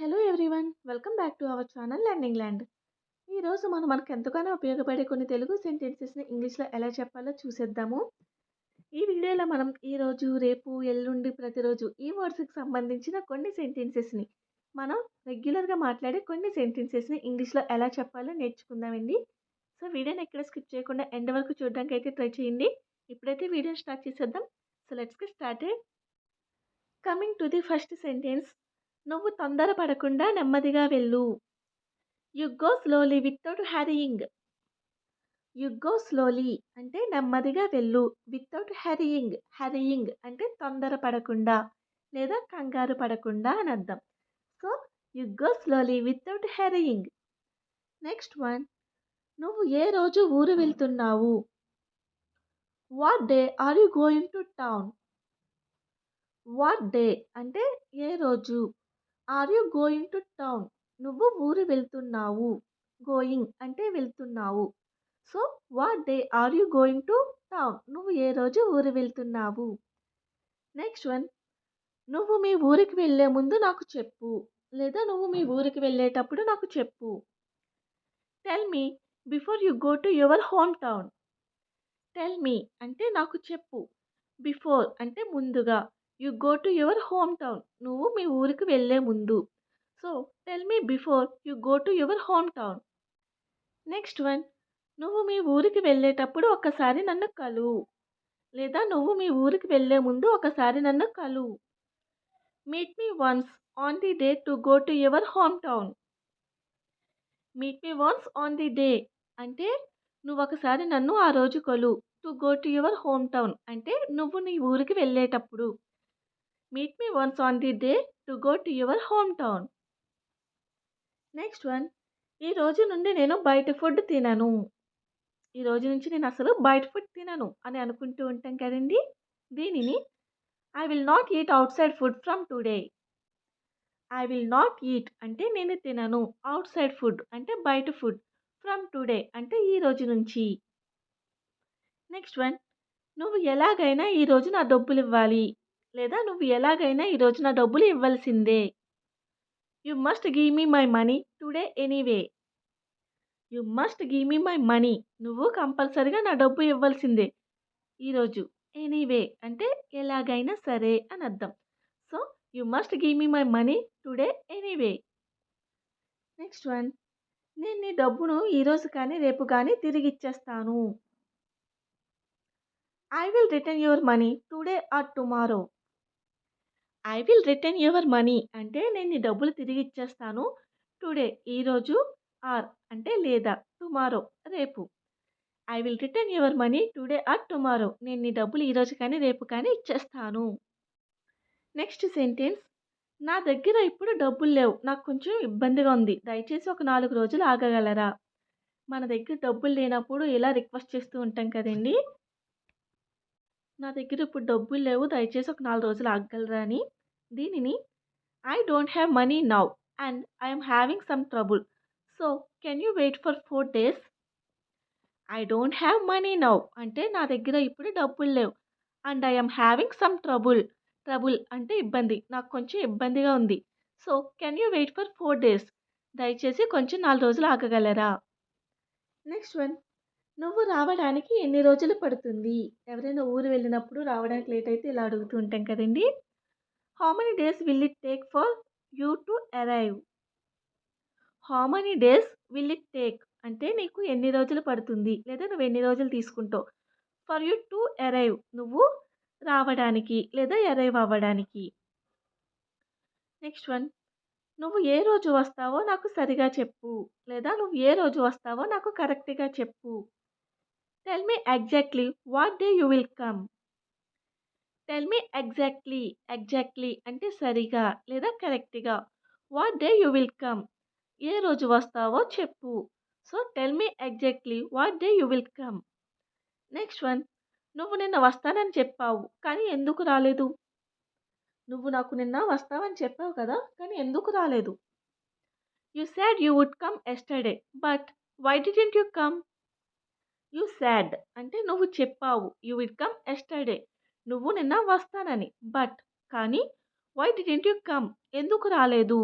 Hello everyone, welcome back to our channel learning land. ఈరోజు మనకు ఎంతగానో ఉపయోగపడే కొన్ని తెలుగు సెంటెన్సెస్ని ఇంగ్లీష్లో ఎలా చెప్పాలో చూసేద్దాము. ఈ వీడియోలో మనం ఈరోజు, రేపు, ఎల్లుండి, ప్రతిరోజు ఈ వర్డ్స్కి సంబంధించిన కొన్ని సెంటెన్సెస్ని మనం రెగ్యులర్గా మాట్లాడే కొన్ని సెంటెన్సెస్ని ఇంగ్లీష్లో ఎలా చెప్పాలో నేర్చుకుందామండి. సో వీడియోని ఎక్కడ స్కిప్ చేయకుండా ఎండ్ వరకు చూడడానికి అయితే ట్రై చేయండి. ఇప్పుడైతే వీడియోని స్టార్ట్ చేసేద్దాం. So let's get started. Coming to the first sentence, నువ్వు తొందరపడకుండా నెమ్మదిగా వెళ్ళు. You go slowly without hurrying. You go slowly అంటే నెమ్మదిగా వెళ్ళు. వితౌట్ హరీయింగ్. హరీయింగ్ అంటే తొందరపడకుండా లేదా కంగారు పడకుండా అని అర్థం. So you go slowly without hurrying. Next one, నువ్వు ఏ రోజు ఊరు వెళ్తున్నావు. What day are you going to town. What day అంటే ఏ రోజు. Are you going to town నువ్వు ఊరు వెళ్తున్నావు. గోయింగ్ అంటే వెళ్తున్నావు. So what day are you going to town నువ్వు ఏ రోజు ఊరు వెళ్తున్నావు. నెక్స్ట్ వన్, నువ్వు మీ ఊరికి వెళ్ళే ముందు నాకు చెప్పు లేదా నువ్వు మీ ఊరికి వెళ్ళేటప్పుడు నాకు చెప్పు. Tell me before you go to your home town. Tell me అంటే నాకు చెప్పు. బిఫోర్ అంటే ముందుగా. You go to your home town నువ్వు మీ ఊరికి వెళ్ళే ముందు. So tell me before you go to your home town. Next one, నువ్వు మీ ఊరికి వెళ్ళేటప్పుడు ఒకసారి నన్ను కలువు లేదా నువ్వు మీ ఊరికి వెళ్ళే ముందు ఒకసారి నన్ను కలువు. Meet me once on the day to go to your home town. Meet me once on the day అంటే నువ్వు ఒకసారి నన్ను ఆ రోజు కలువు. To go to your home town అంటే నువ్వు నీ ఊరికి వెళ్ళేటప్పుడు. Meet me once on the day to go to your home town. Next one, ఈ రోజు నుండి నేను బయట ఫుడ్ తినను. ఈ రోజు నుంచి నేను అసలు బయట ఫుడ్ తినను అని అనుకుంటూ ఉంటాం కదండి. దీనిని I will not eat out side food from today. I will not eat అంటే నేను తినను. అవుట్ సైడ్ ఫుడ్ అంటే బయట ఫుడ్. ఫ్రమ్ టుడే అంటే ఈ రోజు నుంచి. నెక్స్ట్ వన్, నువ్వు ఎలాగైనా ఈ రోజు నా డబ్బులు ఇవ్వాలి లేదా నువ్వు ఎలాగైనా ఈ రోజు నా డబ్బులు ఇవ్వాల్సిందే. You must give me my money today anyway. You must give me my money నువ్వు కంపల్సరిగా నా డబ్బు ఇవ్వాల్సిందే ఈరోజు. ఎనీవే అంటే ఎలాగైనా సరే అని అర్థం. So you must give me my money today anyway. Next one, నేను నీ డబ్బును ఈరోజు కానీ రేపు కానీ తిరిగి ఇచ్చేస్తాను. I will return your money today or tomorrow. I will return your money అంటే నేను నీ డబ్బులు తిరిగి ఇచ్చేస్తాను. టుడే ఈరోజు, ఆర్ అంటే లేదా, టుమారో రేపు. I will return your money today or tomorrow నేను నీ డబ్బులు ఈరోజు కానీ రేపు కానీ ఇచ్చేస్తాను. నెక్స్ట్ సెంటెన్స్, నా దగ్గర ఇప్పుడు డబ్బులు లేవు, నాకు కొంచెం ఇబ్బందిగా ఉంది, దయచేసి ఒక 4 రోజులు ఆగగలరా. మన దగ్గర డబ్బులు లేనప్పుడు ఇలా రిక్వెస్ట్ చేస్తూ ఉంటాం కదండి. నా దగ్గర ఇప్పుడు డబ్బులు లేవు, దయచేసి ఒక 4 రోజులు ఆగగలరా అని. దీనిని I don't have money now and I'm having some trouble so can you wait for 4 days. I don't have money now అంటే నా దగ్గర ఇప్పుడు డబ్బులు లేవు. And I'm having some trouble. Trouble అంటే ఇబ్బంది, నాకు కొంచెం ఇబ్బందిగా ఉంది. So can you wait for 4 days. దయచేసి కొంచెం 4 రోజులు ఆగగలరా. నెక్స్ట్ వన్, నువ్వు రావడానికి ఎన్ని రోజులు పడుతుంది. ఎవరైనా ఊరు వెళ్ళినప్పుడు రావడానికి లేట్ అయితే ఇలా అడుగుతూ ఉంటాం కదండి. How many days will it take for you to arrive. How many days will it take అంటే నీకు ఎన్ని రోజులు పడుతుంది లేదా నువ్వు ఎన్ని రోజులు తీసుకుంటావు. ఫర్ యూ టు అరైవ్ నువ్వు రావడానికి లేదా అరైవ్ అవ్వడానికి. నెక్స్ట్ వన్, నువ్వు ఏ రోజు వస్తావో నాకు సరిగా చెప్పు లేదా నువ్వు ఏ రోజు వస్తావో నాకు కరెక్ట్గా చెప్పు. Tell me exactly what day you will come. Tell me exactly. Exactly అంటే సరిగా లేదా కరెక్ట్గా. What day you will come ఏ రోజు వస్తావో చెప్పు. So tell me exactly what day you will come. Next one, నువ్వు నిన్న వస్తానని చెప్పావు కానీ ఎందుకు రాలేదు. నువ్వు నాకు నిన్న వస్తావని చెప్పావు కదా కానీ ఎందుకు రాలేదు. You said you would come yesterday but why didn't you come. You said అంటే నువ్వు చెప్పావు. యూ విడ్ కమ్ ఎస్టర్డే నువ్వు నిన్న వస్తానని. బట్ కానీ వై డిడెంట్ యూ కమ్ ఎందుకు రాలేదు.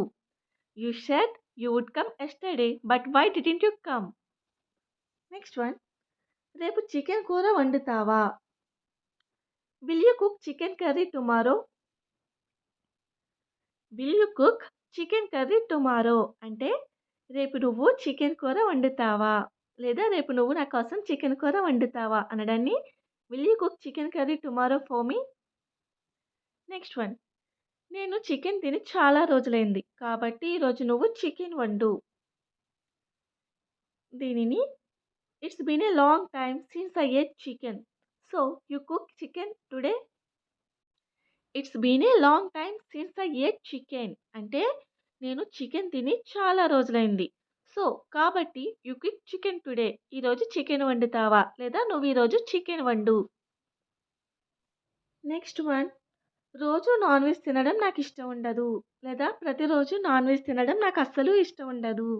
You should you would come yesterday but why didn't you come. Next one, రేపు చికెన్ కూర వండుతావా? Will you cook chicken curry tomorrow? Will you cook chicken curry tomorrow అంటే రేపు నువ్వు chicken కూర వండుతావా, లేదా రేపు నువ్వు నా కోసం చికెన్ కూర వండుతావా అనడాన్ని will you cook chicken curry tomorrow for me. Next one, నేను చికెన్ తిని చాలా రోజులైంది కాబట్టి ఈరోజు నువ్వు చికెన్ వండు. దీనిని it's been a long time since I ate chicken, so you cook chicken today. It's been a long time since I ate chicken అంటే నేను చికెన్ తిని చాలా రోజులైంది. సో కాబట్టి యూ కుక్ చికెన్ టుడే, ఈరోజు చికెన్ వండుతావా, లేదా నువ్వు ఈరోజు చికెన్ వండు. నెక్స్ట్ వన్, రోజు నాన్ వెజ్ తినడం నాకు ఇష్టం ఉండదు, లేదా ప్రతిరోజు నాన్ వెజ్ తినడం నాకు అస్సలు ఇష్టం ఉండదు.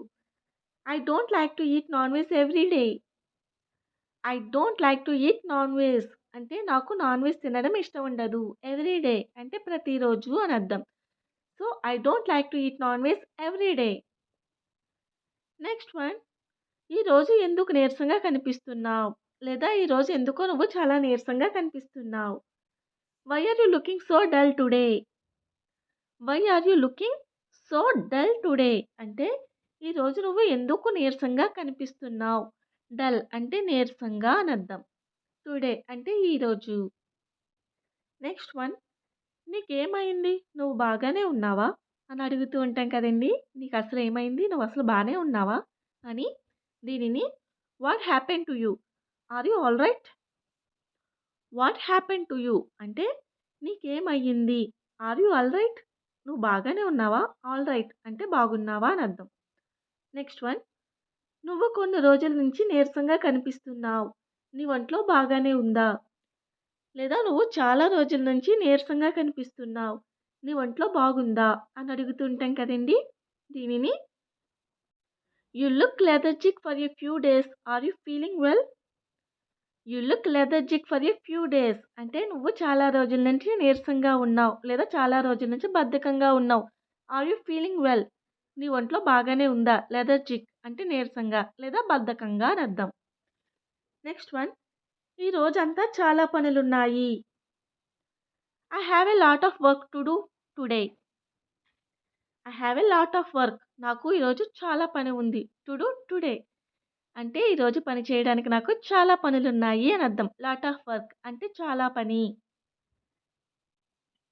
I don't like to eat non veg every day. I don't like to eat non veg అంటే నాకు నాన్ వెజ్ తినడం ఇష్టం ఉండదు. ఎవ్రీ డే అంటే ప్రతిరోజు అని అర్థం. So I don't like to eat non veg every day. Next one, ఈరోజు ఎందుకు నీరసంగా కనిపిస్తున్నావు, లేదా ఈరోజు ఎందుకో నువ్వు చాలా నీరసంగా కనిపిస్తున్నావు. Why are you looking so dull today. Why are you looking so dull today అంటే ఈరోజు నువ్వు ఎందుకు నీరసంగా కనిపిస్తున్నావు. డల్ అంటే నీరసంగా అని అర్థం. టుడే అంటే ఈరోజు. నెక్స్ట్ వన్, నీకేమైంది, నువ్వు బాగానే ఉన్నావా అని అడుగుతూ ఉంటాం కదండి. నీకు అసలు ఏమైంది, నువ్వు అసలు బాగానే ఉన్నావా అని. దీనిని what happen to you, are you all right. What happen to you అంటే నీకేమయ్యింది, ఆర్ యూ ఆల్ రైట్ నువ్వు బాగానే ఉన్నావా, ఆల్ రైట్ అంటే బాగున్నావా అని అర్థం. నెక్స్ట్ వన్, నువ్వు కొన్ని రోజుల నుంచి నీరసంగా కనిపిస్తున్నావు, నీ ఒంట్లో బాగానే ఉందా, లేదా నువ్వు చాలా రోజుల నుంచి నీరసంగా కనిపిస్తున్నావు, నీ ఒంట్లో బాగుందా అని అడుగుతుంటాం కదండి. దీనిని you look lethargic for a few days, are you feeling well. You look lethargic for a few days అంటే నువ్వు చాలా రోజుల నుంచి నీరసంగా ఉన్నావు, లేదా చాలా రోజుల నుంచి బద్ధకంగా ఉన్నావు. ఆర్ యూ ఫీలింగ్ వెల్ నీ ఒంట్లో బాగానే ఉందా. లెథర్జిక్ అంటే నీరసంగా లేదా బద్ధకంగా అని అర్థం. నెక్స్ట్ వన్, ఈ రోజంతా చాలా పనులున్నాయి. I have a lot of work to do today. I have a lot of work నాకు ఈరోజు చాలా పని ఉంది. టు డూ టుడే అంటే ఈరోజు పని చేయడానికి నాకు చాలా పనులున్నాయి అని అర్థం. లాట్ ఆఫ్ వర్క్ అంటే చాలా పని.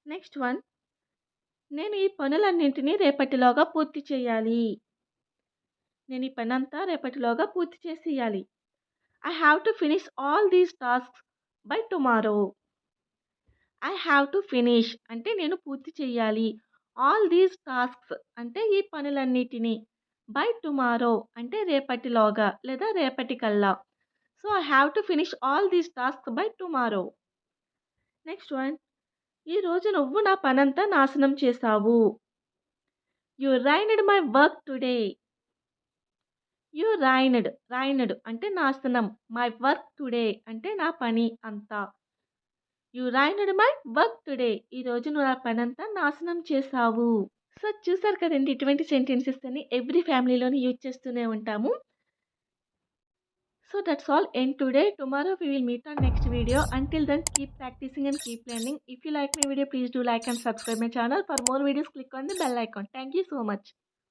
నెక్స్ట్ వన్, నేను ఈ పనులన్నింటినీ రేపటిలోగా పూర్తి చేయాలి. నేను ఈ పని అంతా రేపటిలోగా పూర్తి చేసేయాలి. I have to finish all these tasks by tomorrow. I have to finish అంటే నేను పూర్తి చేయాలి. ఆల్ దీస్ టాస్క్స్ అంటే ఈ పనులన్నిటినీ. బై టుమారో అంటే రేపటిలోగా లేదా రేపటికల్లా. So I have to finish all these tasks by tomorrow. Next one, ఈరోజు నువ్వు నా పనంతా నాశనం చేశావు. You ruined my work today. You ruined అంటే నాశనం. మై వర్క్ టుడే అంటే నా పని అంతా. You ruined my work today ఈరోజు నువ్వు నా పనంతా నాశనం చేశావు. సో చూసారు కదండి, ఇటువంటి సెంటెన్సెస్ అని ఎవ్రీ ఫ్యామిలీలోని యూజ్ చేస్తూనే ఉంటాము. So that's all end today. Tomorrow we will meet on next video. Until then, keep practicing and keep learning. If you like my video, please do like and subscribe my channel. For more videos, click on the bell icon. Thank you so much.